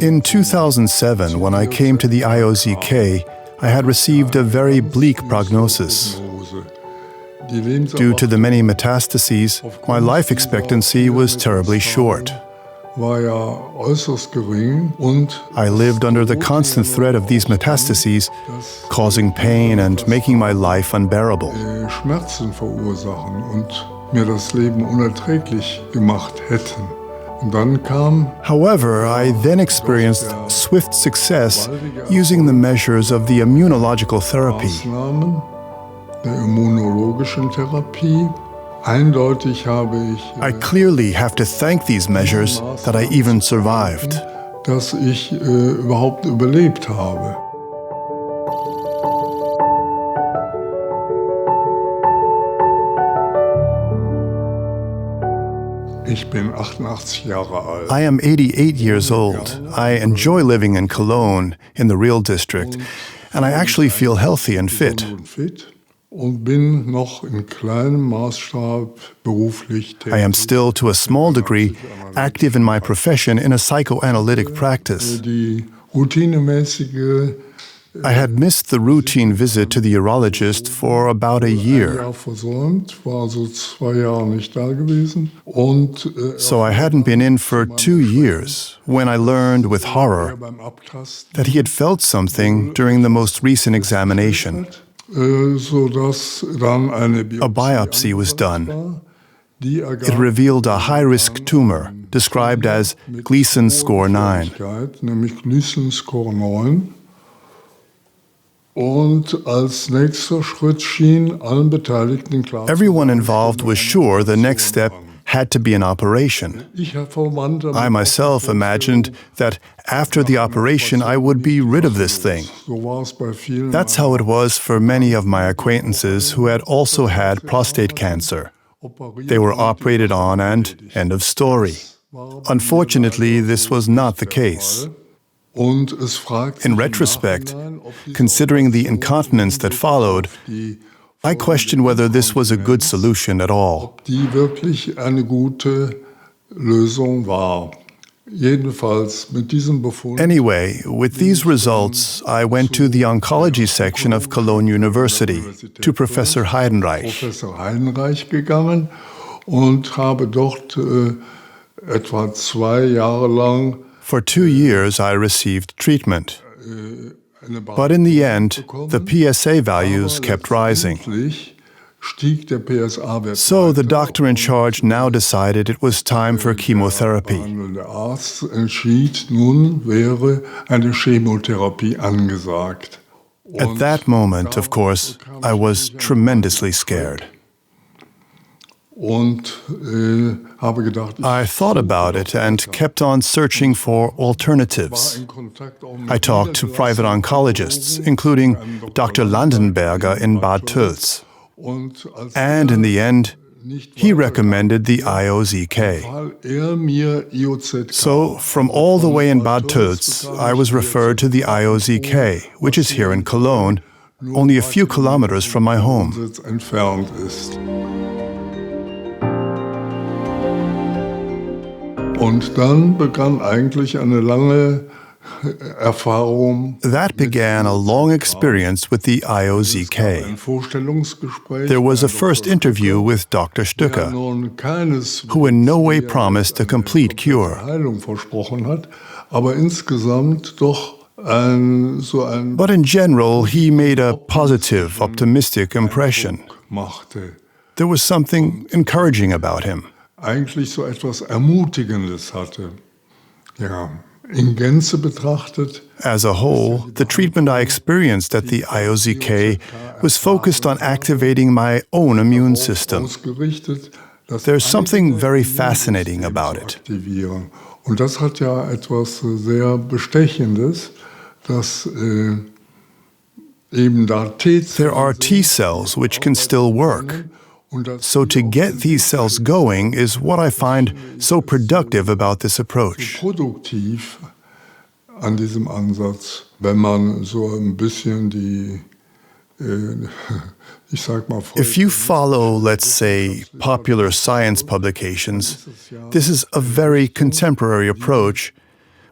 In 2007, when I came to the IOZK, I had received a very bleak prognosis. Due to the many metastases, my life expectancy was terribly short. I lived under the constant threat of these metastases, causing pain and making my life unbearable. However, I then experienced swift success using the measures of the immunological therapy. I clearly have to thank these measures that I even survived. I am 88 years old. I enjoy living in Cologne, in the Real District, and I actually feel healthy and fit. I am still, to a small degree, active in my profession in a psychoanalytic practice. I had missed the routine visit to the urologist for about a year. So I hadn't been in for 2 years when I learned with horror that he had felt something during the most recent examination. A biopsy was done. It revealed a high-risk tumor, described as Gleason score 9. Everyone involved was sure the next step had to be an operation. I myself imagined that after the operation I would be rid of this thing. That's how it was for many of my acquaintances who had also had prostate cancer. They were operated on and end of story. Unfortunately, this was not the case. In retrospect, considering the incontinence that followed, I question whether this was a good solution at all. Anyway, with these results, I went to the oncology section of Cologne University, to Professor Heidenreich. For 2 years, I received treatment. But in the end, the PSA values kept rising. So the doctor in charge now decided it was time for chemotherapy. At that moment, of course, I was tremendously scared. I thought about it and kept on searching for alternatives. I talked to private oncologists, including Dr. Landenberger in Bad Tölz. And in the end, he recommended the IOZK. So, from all the way in Bad Tölz, I was referred to the IOZK, which is here in Cologne, only a few kilometers from my home. That began a long experience with the IOZK. There was a first interview with Dr. Stücker, who in no way promised a complete cure. But in general, he made a positive, optimistic impression. There was something encouraging about him. As a whole, the treatment I experienced at the IOZK was focused on activating my own immune system. There's something very fascinating about it. There are T cells which can still work. So to get these cells going is what I find so productive about this approach. If you follow, let's say, popular science publications, this is a very contemporary approach,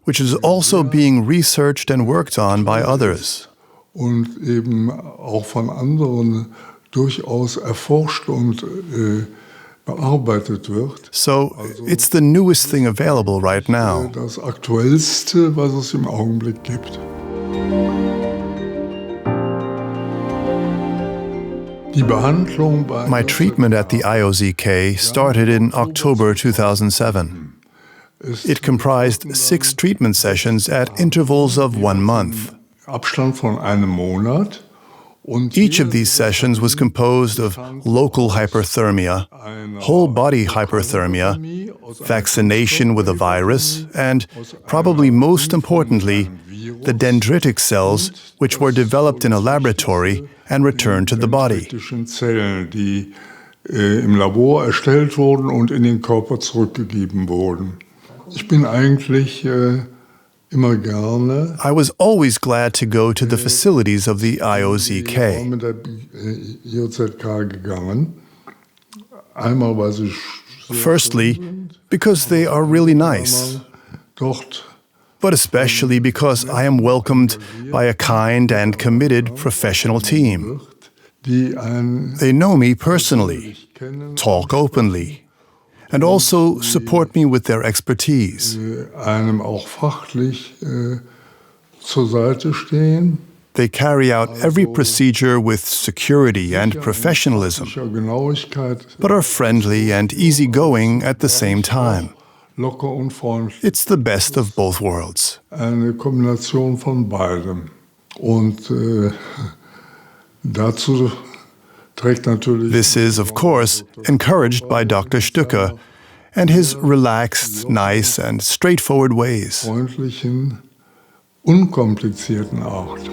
which is also being researched and worked on by others. Und eben auch von anderen durchaus erforscht und bearbeitet wird. So, it's the newest thing available right now. Das Aktuellste, was es im Augenblick gibt. My treatment at the IOZK started in October 2007. It comprised 6 treatment sessions at intervals of 1 month. Abstand von einem Monat. Each of these sessions was composed of local hyperthermia, whole body hyperthermia, vaccination with a virus, and, probably most importantly, the dendritic cells which were developed in a laboratory and returned to the body. Zellen, die im Labor erstellt wurden und in den Körper zurückgegeben wurden. Ich bin eigentlich immer gerne. I was always glad to go to the facilities of the IOZK. Mit der IOZK gegangen. Einmal, weil sie Firstly, because they are really nice, dort, but especially because I am welcomed by a kind and committed professional team. They know me personally, talk openly, and also support me with their expertise. Einem auch fachlich zur Seite stehen. They carry out every procedure with security and professionalism, but are friendly and easygoing at the same time. Locker und freundlich. It's the best of both worlds. Eine Kombination von beidem. Und dazu trägt natürlich. This is, of course, encouraged by Dr. Stücke and his relaxed, nice, and straightforward ways. Freundlichen, unkomplizierten Art.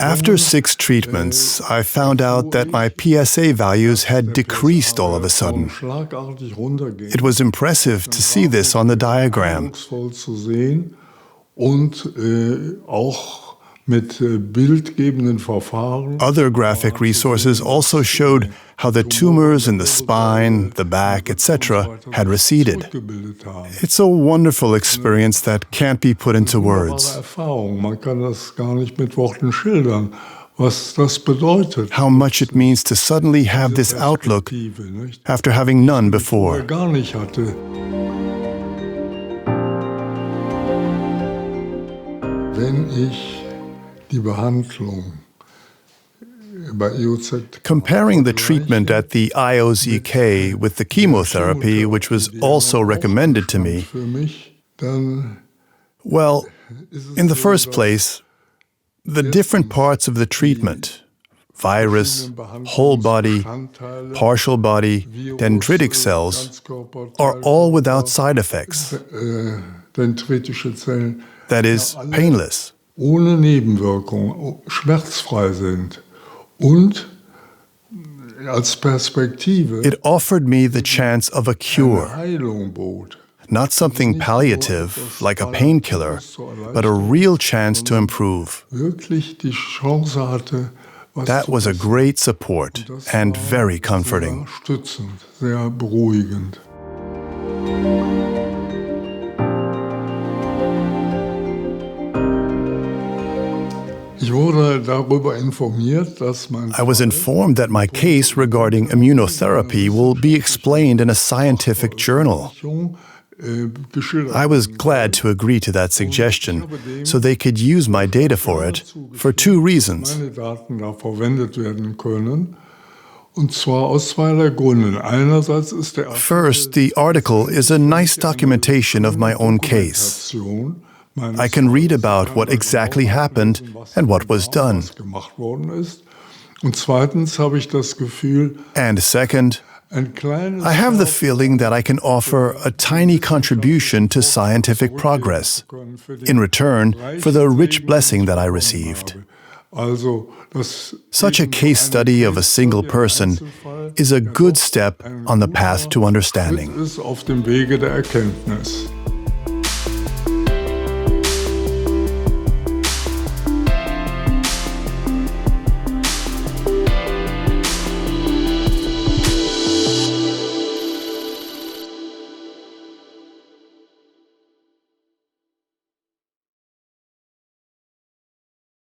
After 6 treatments, I found out that my PSA values had decreased all of a sudden. It was impressive to see this on the diagram. Other graphic resources also showed how the tumors in the spine, the back, etc. had receded. It's a wonderful experience that can't be put into words. How much it means to suddenly have this outlook after having none before. Comparing the treatment at the IOZK with the chemotherapy, which was also recommended to me, well, in the first place, the different parts of the treatment, virus, whole body, partial body, dendritic cells, are all without side effects. That is, painless. Ohne Nebenwirkungen, schmerzfrei sind. Und als Perspektive it offered me the chance of a cure, not something palliative like a painkiller, but a real chance to improve. That was a great support and very comforting. Sehr beruhigend. I was informed that my case regarding immunotherapy will be explained in a scientific journal. I was glad to agree to that suggestion, so they could use my data for it, for 2 reasons. First, the article is a nice documentation of my own case. I can read about what exactly happened and what was done. And second, I have the feeling that I can offer a tiny contribution to scientific progress in return for the rich blessing that I received. Such a case study of a single person is a good step on the path to understanding.